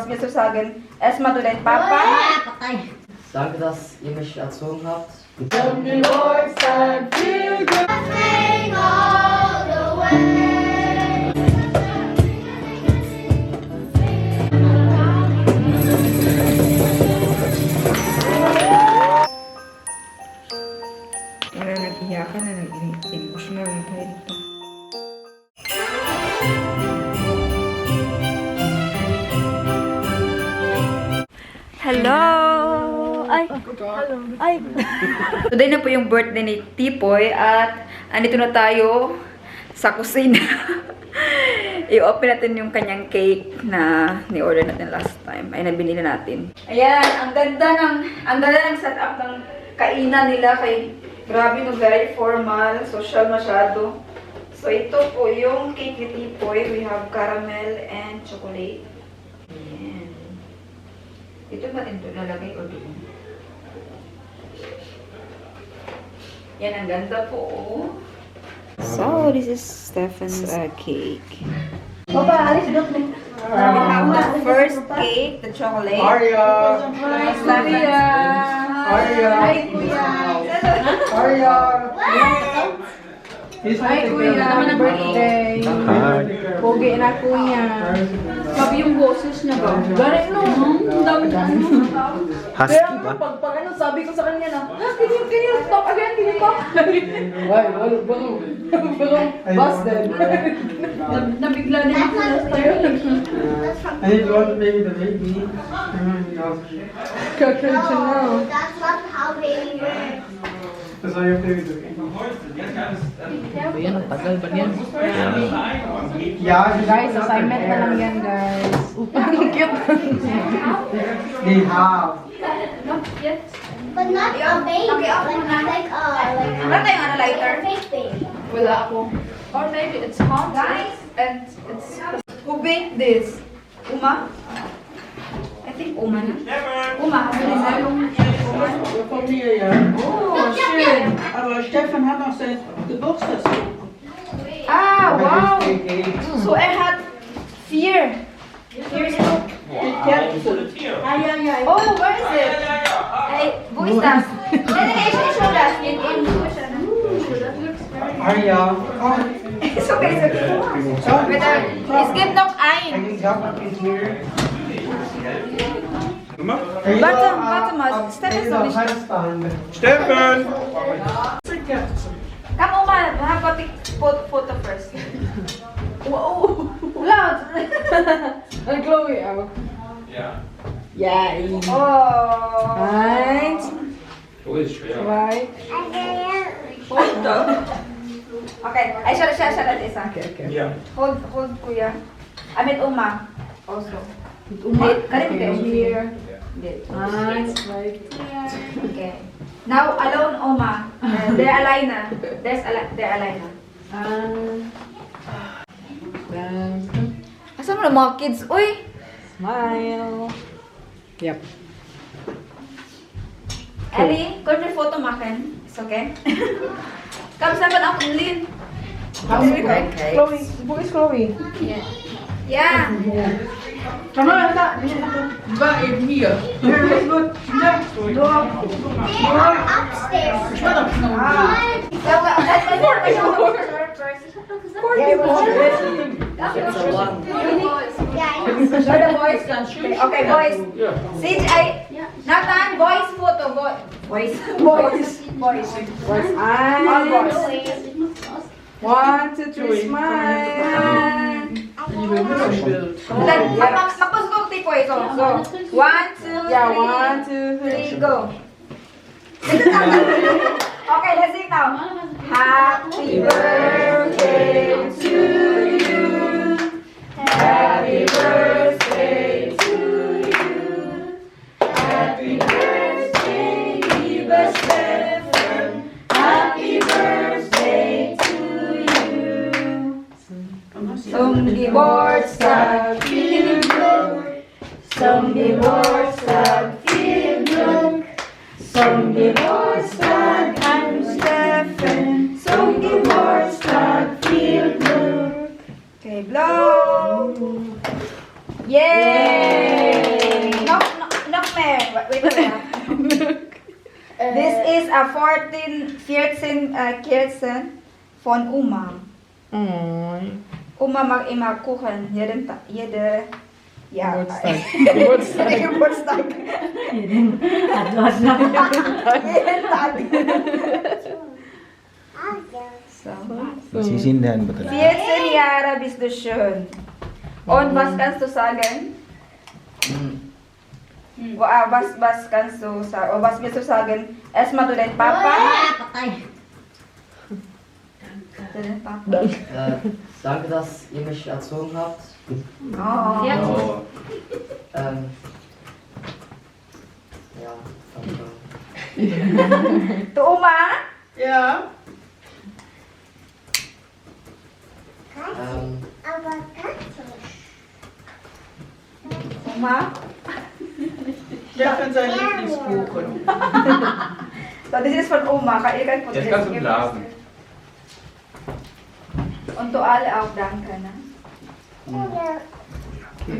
was willst du sagen? Erstmal du dein Papa. Danke, dass ihr mich erzogen habt. Nag-iyakan na, nag-emotional na tayo dito. Hello! Ay! Hello! Ay! Today na po yung birthday ni Tipoy at andito na tayo sa kusina. I-open natin yung kanyang cake na ni-order natin last time. Ay, nabinili natin. Ayan! Ang ganda ng setup ng kainan nila kay grabe no, very formal, social masyado. So, ito po yung cake ni Tipoy. We have caramel and chocolate. Ayan. Ito ba ito lalagay o doon? Yan, ang ganda po. So, this is Stefan's cake. Papa, alis doon. We have the first cake, the chocolate. Arya! Kuya! Arya! Hi, Kuya! Arya! Hi, Kuya! Birthday! Pogi na, Kuya! Sabi yung boses niya ba? Galing no? Ang dami na. Husky ba? Pag ano, sabi ko sa kanya na, can you stop again? Can you stop? Why? Balong busted. Nabigla din ako last time. I need to want to baby the baby. Kakanta na. That's not how baby works. That's why you're baby the baby. Ayan, ang tagal ba niyan? Yeah, Guys, assignment na lang yan, guys. Ang cute. they have. But not a baby. Okay, ako muna. Like Wala tayong ano, lighter? fake baby. Wala ako. Or maybe it's hot. Guys, and it's... Who baked this? Uma? I think Uma na. Uma, ano na yung... Familie, ja. Oh, schön. Aber Stefan hat noch sein Geburtstag. Ah, wow. So er hat 4. Oh, where is it? Ay, wo ist das? Nein, ich show das. In Arya, komm. It's okay, it's okay. Bitte, es gibt noch ein. Eigentlich hat man es hier. Warte mal, Stefan ist noch nicht. Stefan! Come on, man. Have a photo first. Wow. Loud. And Chloe auch. Ja. Ja, Oh. eins, Oh, ist schwer. zwei. Okay, ay siya das isa. Ja. Hold, kuya. Mit Oma. Also. Uma. Karin Okay, kayo. hier. Hindi. Eins, zwei. Okay. Now, alone Oma. They're Alina. They're Alina. Dann Asan mo na mga kids? Uy! smile. Yep. Ellie, could you photo maken? It's okay? Kamsa ba na ako, Lynn? Chloe, wo ist Chloe? Yeah. Come on, da. War eben hier. They're upstairs. Okay, boys. CJ, Nathan, boys photo, boys. Boys. All boys. Eins. 1, 2, 3, smile. Magpasok tipo ito. So, 1, 2, Yeah, 1, 2, 3. 3, go. Okay, let's sing now. Happy birthday to you. Happy birthday to you. Happy birthday, lieber Stefan. Happy birthday to you. Zum Geburtstag viel Glück. Zum Geburtstag viel Glück. Zum Geburtstag an Steffen. Zum Geburtstag viel Glück. Okay, blow. Yay! Knock me. Wait. This is a 14 von Oma. Oma mag immer kochen jede ja. Geburtstag. Jeden Tag. So. Sisindahan ba talaga? 14 Jahre bist du schön. Und was kannst du sagen? Was kannst du sagen? Oh, was willst du sagen? Erstmal zu deinem Papa. Zu deinem Papa. Danke, dass ihr mich erzogen habt. Oh. Oh. Ja, danke. Tu Oma. Ja. Oma. Stefan sein Lieblingskuchen. So, this is von Oma. Ihr könnt Jetzt kannst du blasen. Und du alle auch danke, ne? Okay.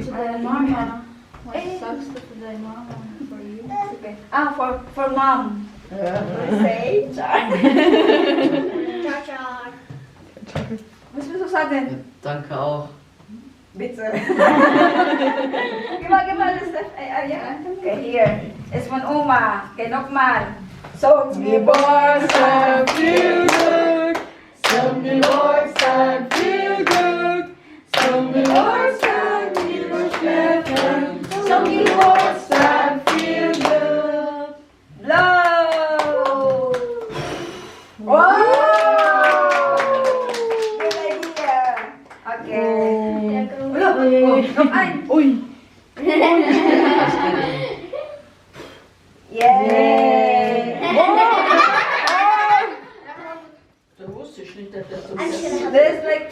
Zu deiner Mama. Was sagst du zu deiner Mama? For you? Okay. Ah, for mom. Say, Char. Ciao. Was willst du sagen? Danke auch. Bitte. Gib mal das. Ja. Okay, hier. Ist von Oma. Okay, nochmal. So, Geburtstag, viel Glück. Zum Geburtstag, viel Glück. Zum Geburtstag, lieber Steffen. Zum Geburtstag, viel Glück. Blow. Wow. Good idea. Okay. Look, noch ein. Ui. Yay. Da wusste ich nicht, dass das so There's like.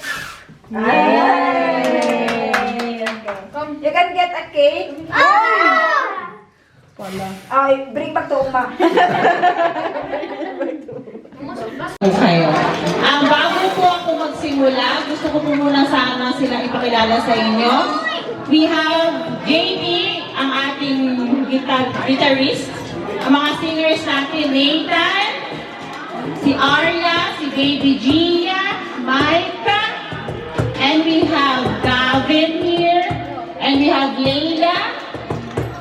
Yay. Okay. You can get a cake. Ay, bring back to Uma. Kayo. Bago po ako magsimula, gusto ko po muna sana silang ipakilala sa inyo. We have Jamie, ang ating guitarist. Ang mga singers natin, Nathan, si Arya, si Baby Gia, Micah, and we have Gavin here, and we have Layla.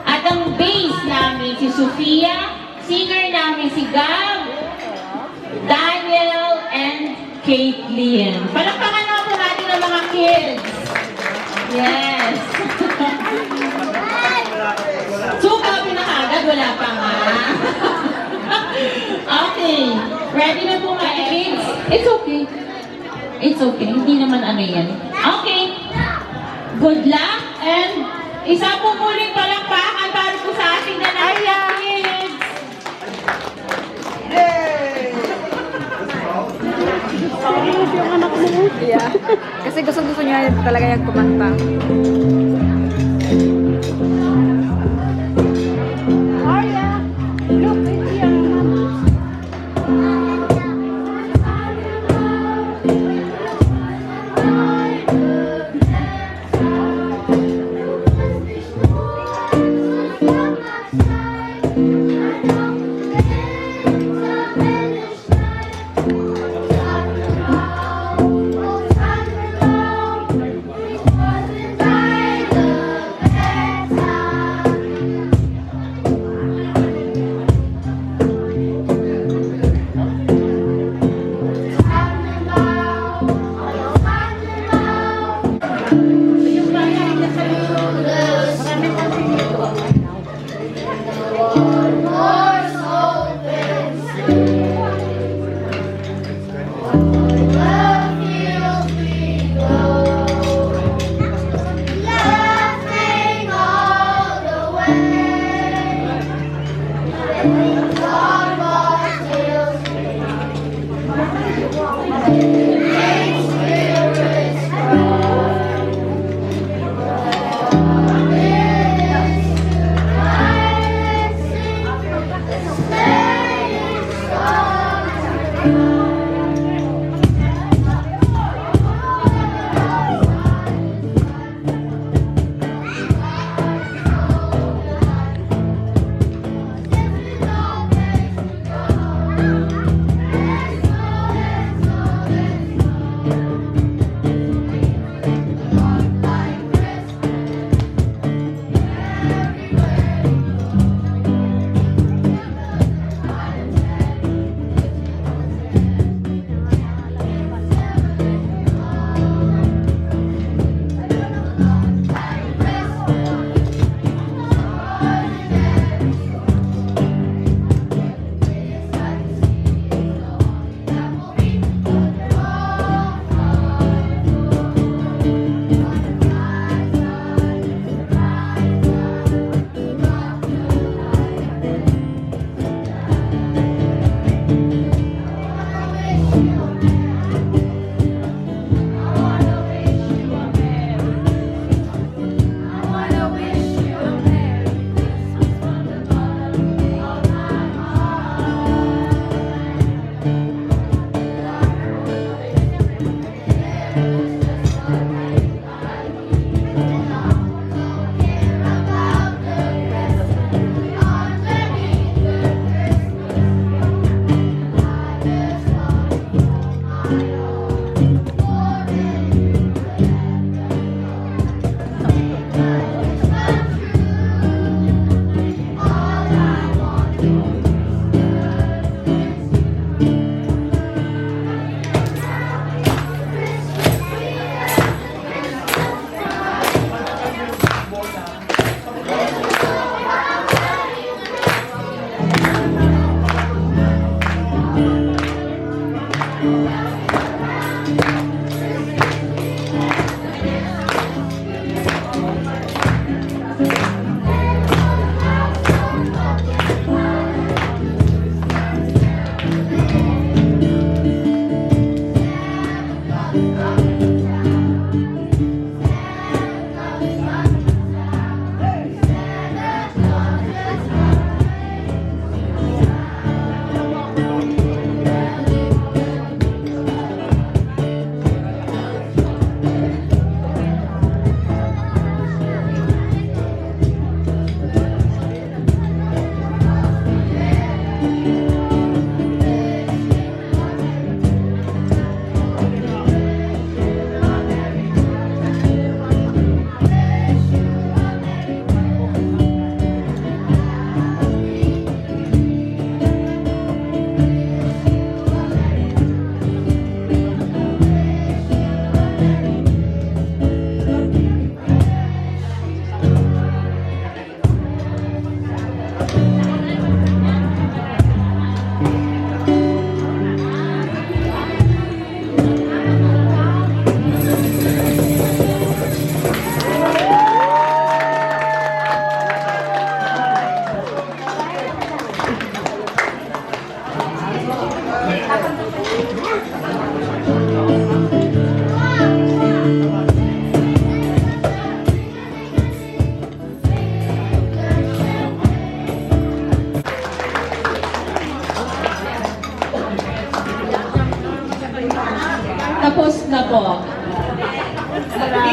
At ang bass namin, si Sofia, singer namin si Gab, Daniel, and Caitlyn. Palakpakan na po natin ang mga kids. Yes. Suka, pinakagad, wala pa nga. Okay. Ready na po mga kids? It's okay. It's okay. Hindi naman ano yan. Okay. Good luck. And isa po muling palakpakan para po sa ating nanay kids. Yeah. Kasi gusto niya talaga yung kumanta. Bye.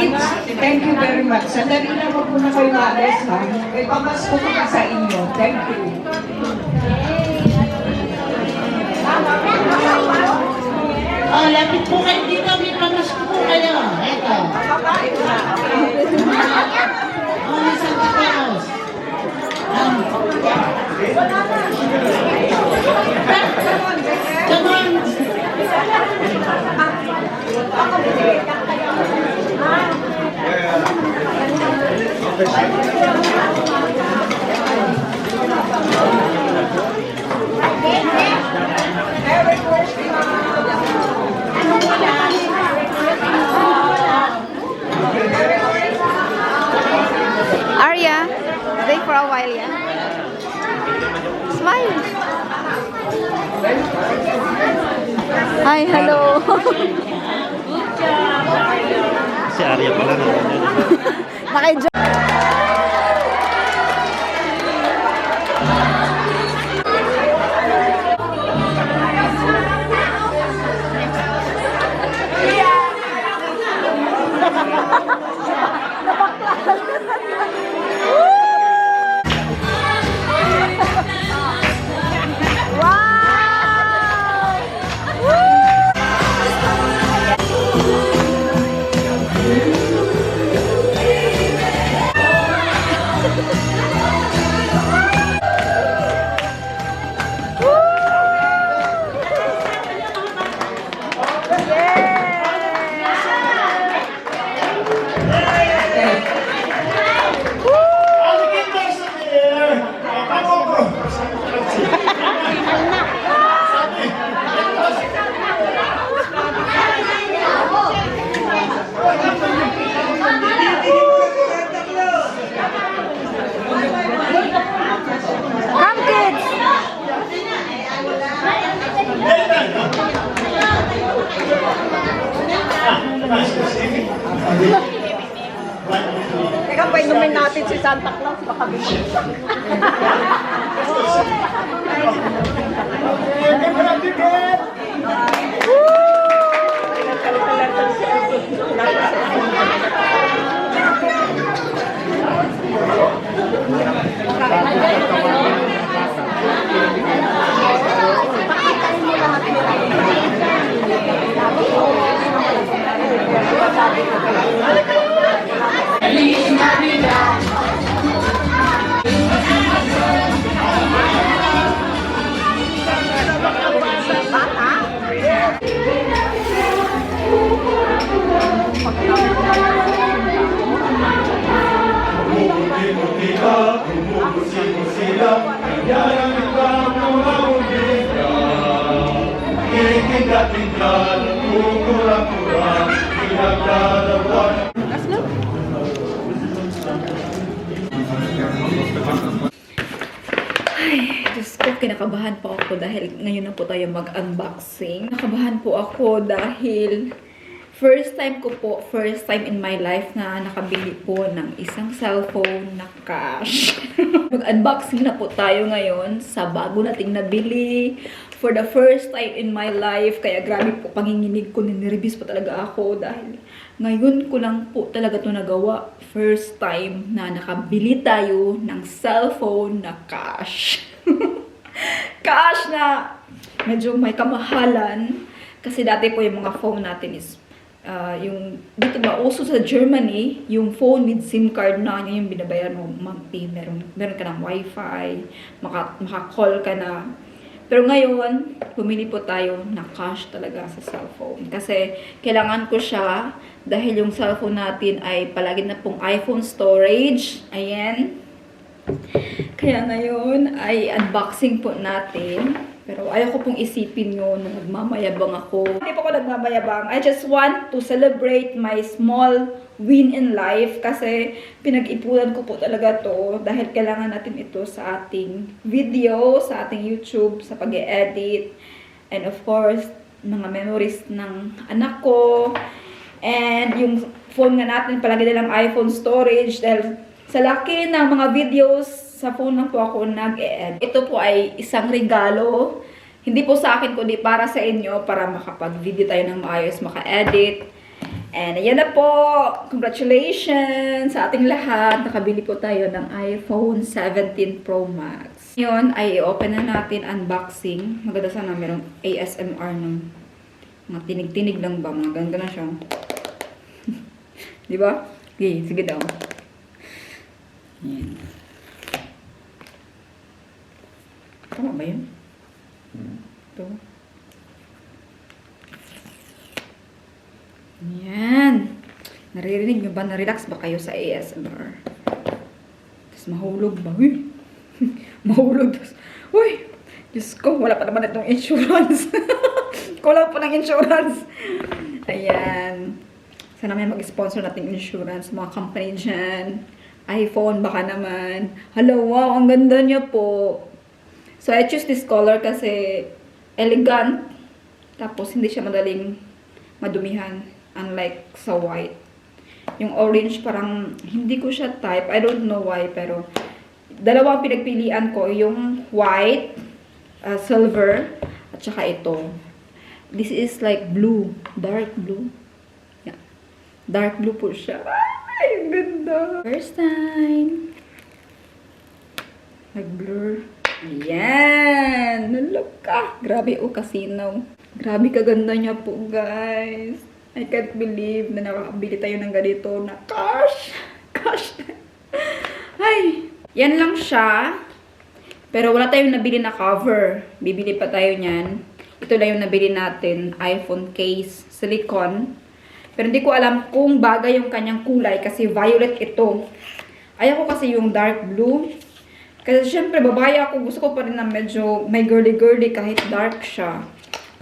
kids, thank you very much. Sandali lang, wag muna kayo maalis, ha? May pamasko ko pa sa inyo. Thank you. Oh, lapit po kayo dito. May pamasko po kayo. Eto. Oh, may Santa Claus. Come on. Arya, stay for a while, yeah? Smile. Hi, hello. Si Arya pala na. Naka-enjoy. Come, kids. Teka, painumin natin si Santa Claus. Baka bigyan. Diyos ko, kinakabahan po ako dahil ngayon na po tayo mag-unboxing. Nakabahan po ako dahil first time in my life na nakabili po ng isang cellphone na cash. Mag-unboxing na po tayo ngayon sa bago nating nabili. For the first time in my life, kaya grabe po panginginig ko, ninervous po talaga ako dahil ngayon ko lang po talaga ito nagawa. First time na nakabili tayo ng cellphone na cash. Cash na medyo may kamahalan. Kasi dati po yung mga phone natin is yung dito ba uso sa Germany, yung phone with SIM card na yung binabayaran mo monthly, meron ka ng wifi, maka-call ka na. Pero ngayon, pumili po tayo na cash talaga sa cellphone. Kasi kailangan ko siya dahil yung cellphone natin ay palagi na pong iPhone storage. Ayan. Kaya ngayon ay unboxing po natin. Pero ayaw ko pong isipin yun na nagmamayabang ako. Hindi po ako nagmamayabang. I just want to celebrate my small win in life. Kasi pinag-ipunan ko po talaga to. Dahil kailangan natin ito sa ating video, sa ating YouTube, sa pag-e-edit. And of course, mga memories ng anak ko. And yung phone nga natin, palagi nilang iPhone storage. Dahil sa laki ng mga videos, sa phone lang po ako nag-e-edit. Ito po ay isang regalo. Hindi po sa akin, kundi para sa inyo, para makapag-video tayo ng maayos, maka-edit. And ayan na po. Congratulations sa ating lahat. Nakabili po tayo ng iPhone 17 Pro Max. Ngayon ay i-open na natin unboxing. Maganda sana merong ASMR ng mga tinig-tinig lang ba. Mga ganda na siya. Diba? Okay, sige daw. Ayan. Tama ba yun? Ito. Ayan. Naririnig nyo ba? Na-relax ba kayo sa ASMR? Tapos mahulog ba? Uy! Mahulog. Tapos, uy! Diyos ko, wala pa naman itong insurance. Kulang pa ng insurance. Ayan. Sana may mag-sponsor natin insurance. Mga company dyan. iPhone, baka naman. Hello, wow! Ang ganda niya po. So, I choose this color kasi elegant. Tapos, hindi siya madaling madumihan. Unlike sa white. Yung orange parang hindi ko siya type. I don't know why, pero dalawang pinagpilian ko. Yung white, silver, at saka ito. This is like blue. Dark blue. Yeah. Dark blue po siya. Ay, ang ganda. First time. Nag-blur. Ayan. Nalok ka. Grabe, kasino. Grabe kaganda niya po, guys. I can't believe na nakakabili tayo ng ganito na cash. Cash. Ay. Yan lang siya. Pero wala tayong nabili na cover. Bibili pa tayo niyan. Ito lang yung nabili natin. iPhone case. Silicone. Pero hindi ko alam kung bagay yung kanyang kulay. Kasi violet ito. Ayaw ko kasi yung dark blue. Kasi syempre babae ako. Gusto ko pa rin na medyo may girly-girly kahit dark siya.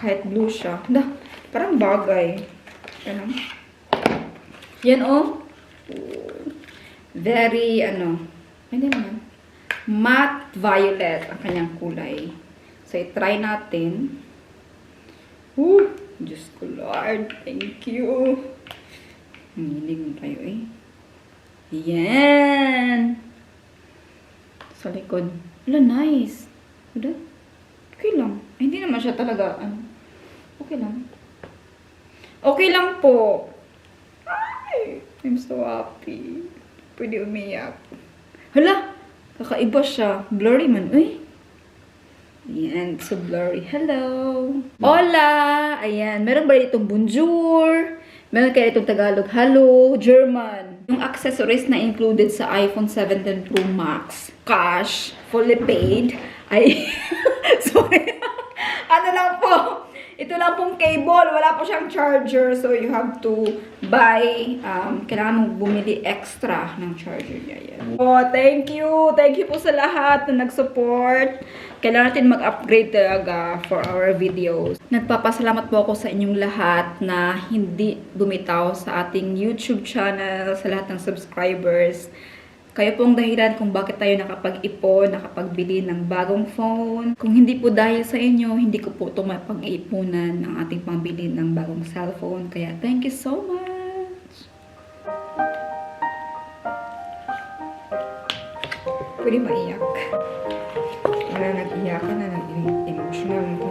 Kahit blue siya. Parang bagay. Yan oh. Very, hindi naman. Matte violet ang kanyang kulay. So, i-try natin. Diyos ko, Lord. Thank you. Hilig mo tayo eh. Yan. Sa likod. Wala, nice. Wala? Okay lang. Ay, hindi naman siya talaga, okay lang. Okay lang po. Ay, I'm so happy. Pwede umiyak. Hala, kakaiba siya. Blurry man. Uy. Ayan, so blurry. Hello. Hola. Ayan, meron ba itong bonjour? Meron kaya itong Tagalog. Hello, German. Yung accessories na included sa iPhone 17 Pro Max. Cash, fully paid. Ay, sorry. Ano lang po? Ito lang pong cable. Wala po siyang charger. So, you have to buy. Kailangan mong bumili extra ng charger niya. Yan. Oh, thank you. Thank you po sa lahat na nag-support. Kailangan natin mag-upgrade talaga for our videos. Nagpapasalamat po ako sa inyong lahat na hindi bumitaw sa ating YouTube channel, sa lahat ng subscribers. Kayo po ang dahilan kung bakit tayo nakapag-ipon, nakapagbili ng bagong phone. Kung hindi po dahil sa inyo, hindi ko po ito mapag-iipunan ng ating pambili ng bagong cellphone. Kaya thank you so much! Pwede maiyak. Wala nag-iyak ka na, nag-emotional.